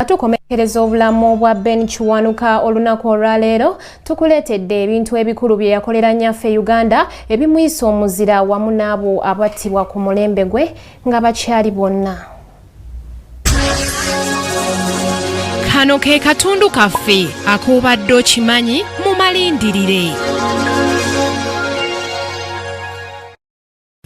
tukomekerezza obulamu bwa Ben Kiwanuka olunaku olwa leero tukuletedde ebintu ebikulu byeyakolera nyaffe Uganda ebimuyisa omuzira wamu nabo abatibwa ku mulembe gwe nga bakyali bonna. Kano ke katundu kaffe ak'obadde okimanyi mu malindirire.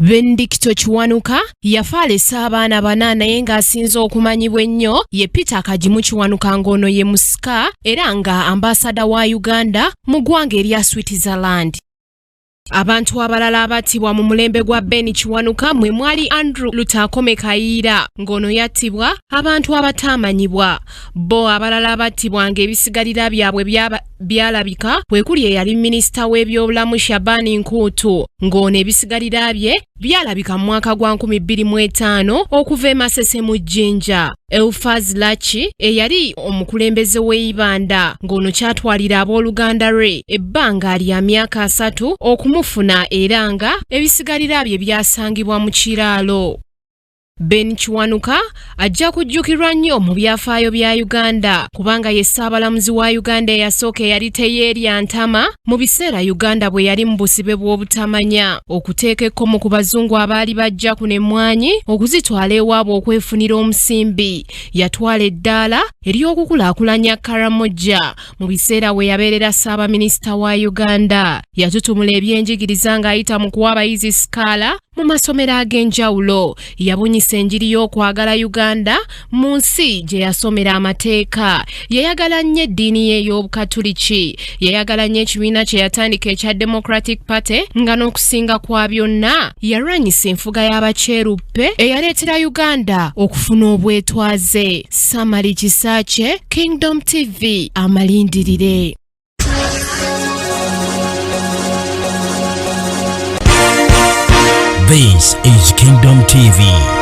Ben Kiwanuka yafaalesa abaana 8 naye ng'asinze okumanyibwa ennyo ye Peter Kiwanuka ng'ono ye musika era nga ambasada wa Uganda mu ggwanga erya Switzerland. Abantu abalala abattibwa mu mulembe gwa Ben Kiwanuka mwe mwali Andrew Tukomekerezza ng'ono yattibwa abantu abatamanyibwa. Bo abalala abattibwa ng'ebisigalira byabwe byalabika bwe kuli eyali minisita w'ebyobulamu Shabani Nkutu ng'ono ebisigalira bye byalabika mu mwaka gwa 2005 okuva e Masese mu Jinja. Elfaz Lachi eyali omukulembeze w'Ibanda ng'ono kyatwalira abooluganda lwe ebbanga lya myaka 3 okumufuna era nga ebisigalira bye byasangibwa mu kiraalo. Ben Kiwanuka ajja kujjukirwa nnyo mu byafaayo bya Uganda kubanga ye Ssaabalamuzi wa Uganda eyasooka eyali teyeerya ntama mu biseera Uganda bwe yali mu busibe bw'obutamanya okuteeka ekkomo ku bazungu abaali bajja ku n'emmwanyi okuzitwala ewaabwe okwefunira omusimbi. Yatwala eddaala ery'okukulaakulanya Karamoja mu biseera we yabeerera Ssaabaminisita wa Uganda. Yatutumula ebyenjigiriza ng'ayita mu kuwa abayizi sikaala mu masomero ag'enjawulo. Yabunyisa enjiri y'okwagala Uganda mu nsi gye yasomera amateeka. Yayagala nnyo eddiini ye y'Obukatuliki. Yayagala nnyo ekibiina kye yatandika ekya Democratic Party nga n'okusinga kwa byonna yalwanyisa enfuga y'abaceeruppe eyaleetera Uganda okufuna obwetwaze. Samali Kisaache, Kingdom TV, amalindirire. This is Kingdom TV.